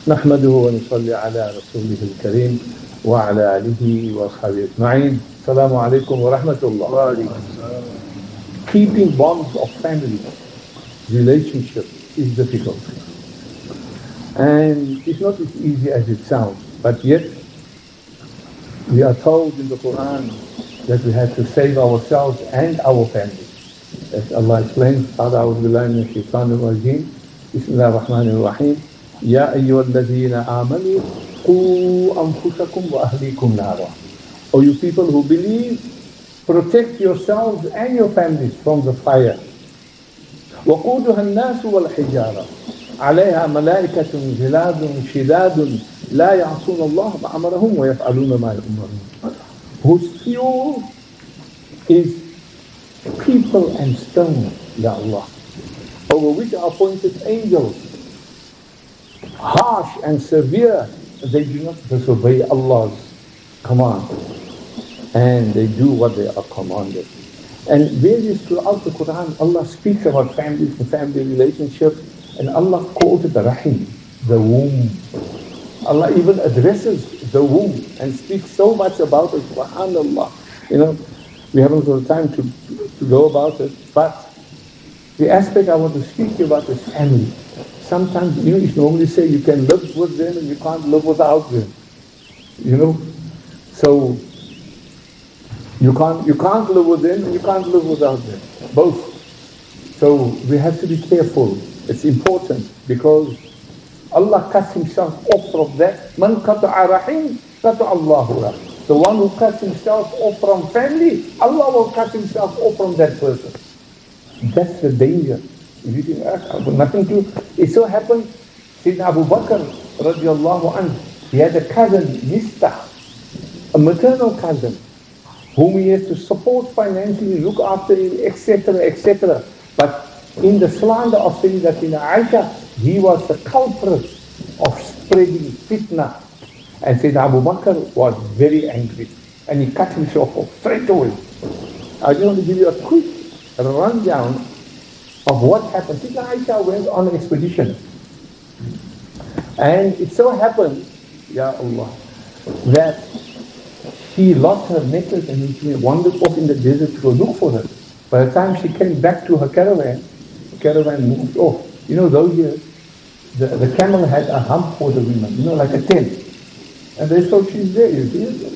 نحمده ونصلي على رسوله الكريم وعلى آله وأصحابه أجمعين. السلام عليكم ورحمة الله. Keeping bonds of family, relationship is difficult. And it's not as easy as it sounds, but yet we are told in the Qur'an that we have to save ourselves and our family. As Allah explains, أعوذ بالله من الشيطان الرجيم بسم الله الرحمن الرحيم يا أيها الذين آمنوا قوا أنفسكم وأهليكم نارا. O you people who believe, protect yourselves and your families from the fire. وقودها الناس والحجارة عليها ملائكة غلاظ شداد لا يعصون الله ما أمرهم ويفعلون ما يؤمرون. Whose fuel is people and stone, Ya Allah, over which are appointed angels, harsh and severe. They do not disobey Allah's command, and they do what they are commanded. And various throughout the Qur'an, Allah speaks about families and family relationships, and Allah calls it the Rahim, the womb. Allah even addresses the womb and speaks so much about it. SubhanAllah. You know, we haven't got time to go about it, but the aspect I want to speak about is family. Sometimes English normally say you can live with them and you can't live without them. You know, so you can't live with them and you can't live without them. Both. So we have to be careful. It's important because Allah cuts himself off from that. Man qata'a rahim, qata'a Allahu rahim. The one who cuts himself off from family, Allah will cut himself off from that person. That's the danger. If you think, I've got nothing to... It so happened, Sayyidina Abu Bakr radiallahu anhu, he had a cousin, Mistah, a maternal cousin, whom he had to support financially, look after him, etc., etc. But in the slander of Sayyidatina Aishah, he was the culprit of spreading fitna. And Sayyidina Abu Bakr was very angry, and he cut himself off straight away. I just want to give you a quick rundown of what happened. Sayyidina Aisha went on an expedition, and it so happened, Ya Allah, that she lost her necklace and she wandered off in the desert to go look for her. By the time she came back to her caravan, the caravan moved off. You know, those years, the camel had a hump for the women, you know, like a tent. And they thought she's there, you see.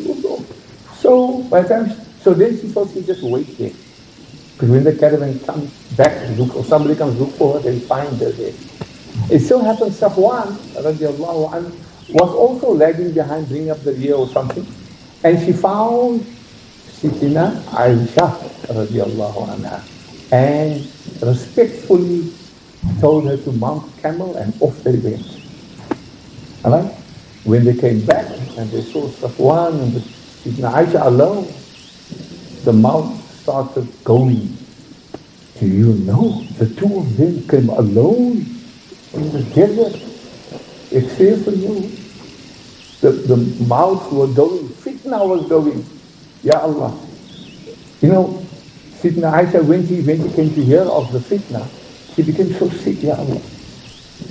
So by the time, so then she thought she'd just wait there. Because when the caravan comes back to look, or somebody comes look for her, they'll find her there. It so happened Safwan, radiallahu anhu, was also lagging behind, bringing up the rear or something. And she found Sayyidina Aishah, radiallahu anha, and respectfully told her to mount camel and off they went. Alright? When they came back and they saw Safwan and Sayyidina Aisha alone, the mount started going. Do you know, the two of them came alone in the desert, except for you. The mouths were going, fitna was going. Ya Allah. You know, Sayyidina Aisha, when she came to hear of the fitna, she became so sick, Ya Allah.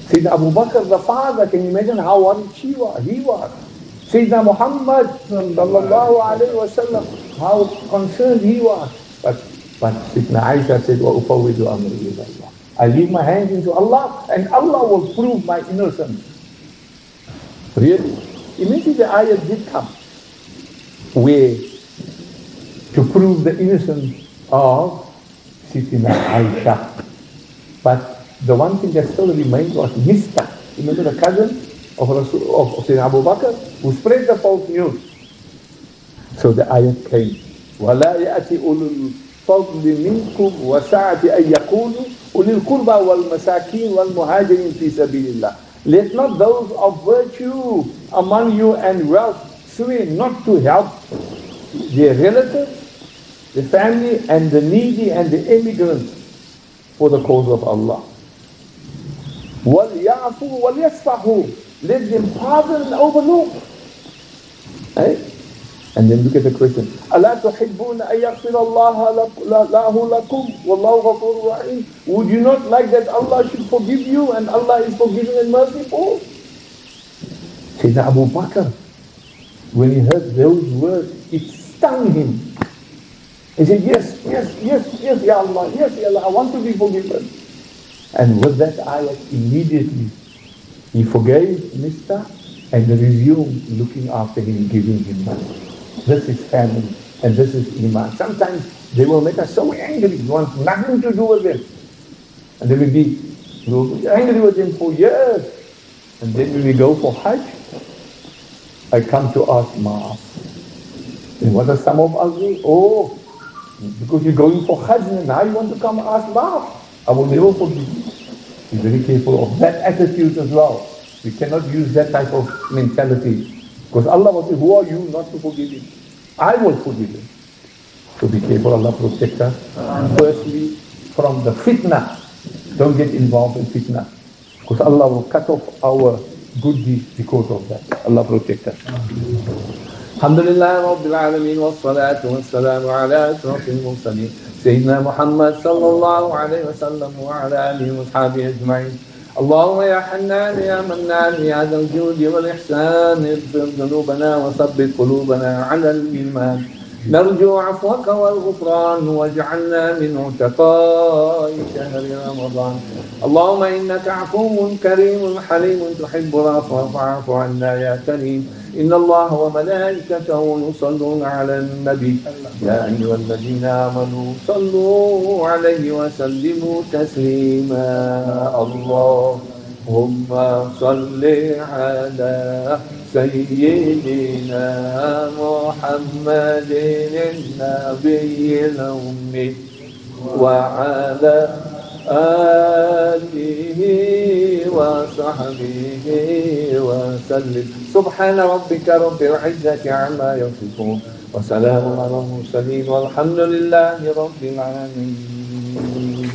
Sayyidina Abu Bakr, the father, can you imagine how worried he was? Sayyidina Muhammad, sallallahu alayhi wa sallam, how concerned he was. But Sayyidina Aisha said, وَأُفَوِّدُ أَمْرِي إِلَى اللَّهِ. I leave my hands into Allah, and Allah will prove my innocence. Really? Immediately the ayah did come, where to prove the innocence of Sayyidina Aisha. But the one thing that still remained was Mistah. Remember the cousin of Sayyidina Abu Bakr, who spread the false news. So the ayat came, وَلَا يَأْتِ أُولُو الْفَضْلِ مِنْكُمْ وَسَعَةِ أَن يَقُولُوا أُولِي الْقُرْبَى وَالْمَسَاكِينِ وَالْمُهَاجِرِينَ فِي سَبِيلِ اللَّهِ. Let not those of virtue among you and wealth swear not to help their relatives, the family, and the needy and the immigrants for the cause of Allah. وَلْيَعْفُوا وَلْيَصْفَحُوا. Let them pardon and overlook. Eh? And then look at the question. أَلَا تُحِبُّونَ أَن يَغْفِرَ اللَّهُ لَكُمْ وَاللَّهُ غَفُورٌ رَحِيمٌ. Would you not like that Allah should forgive you and Allah is forgiving and merciful? Sayyidina Abu Bakr, when he heard those words, it stung him. He said, yes, yes, yes, yes, Ya Allah, yes, Ya Allah, I want to be forgiven. And with that ayat, immediately he forgave Mr. and resumed looking after him, giving him money. This is family and this is Iman. Sometimes they will make us so angry, we want nothing to do with them. And then we'll be angry with them for years. And then when we go for Hajj, I come to ask Maaf. And what does some of us do? Oh, because you're going for Hajj and now you want to come ask Maaf. I will never forgive you. Be very careful of that attitude as well. We cannot use that type of mentality. Because Allah will say, who are you not to forgive him? I will forgive him. So be careful, Allah protect us. Firstly, from the fitna. Don't get involved in fitna. Because Allah will cut off our good deeds because of that. Allah protect us. Alhamdulillah Rabbil Alameen wa salatu wa salamu ala ashrafil mursaleen Sayyidina Muhammad sallallahu alayhi wa sallam wa ala alihi wa sahbihi ajma'in. Allahumma ya Hannan ya Mannan ya Dhal Judi wal Ihsan اغفر ذنوبنا وثبت قلوبنا على الإيمان نرجو عفوك والغفران واجعلنا من عتقاء شهر رمضان. اللهم إنك عفو كريم حليم تحب العفو فاعف عنا يا كريم. إن الله وملائكته يصلون على النبي يا أيها الذين آمنوا صلوا عليه وسلموا تسليما. اللهم صل على سيدنا محمد النبي الأمي وعلى آله وصحبه وسلم. سبحان ربك رب العزة عما يصفون وسلام على المرسلين والحمد لله رب العالمين.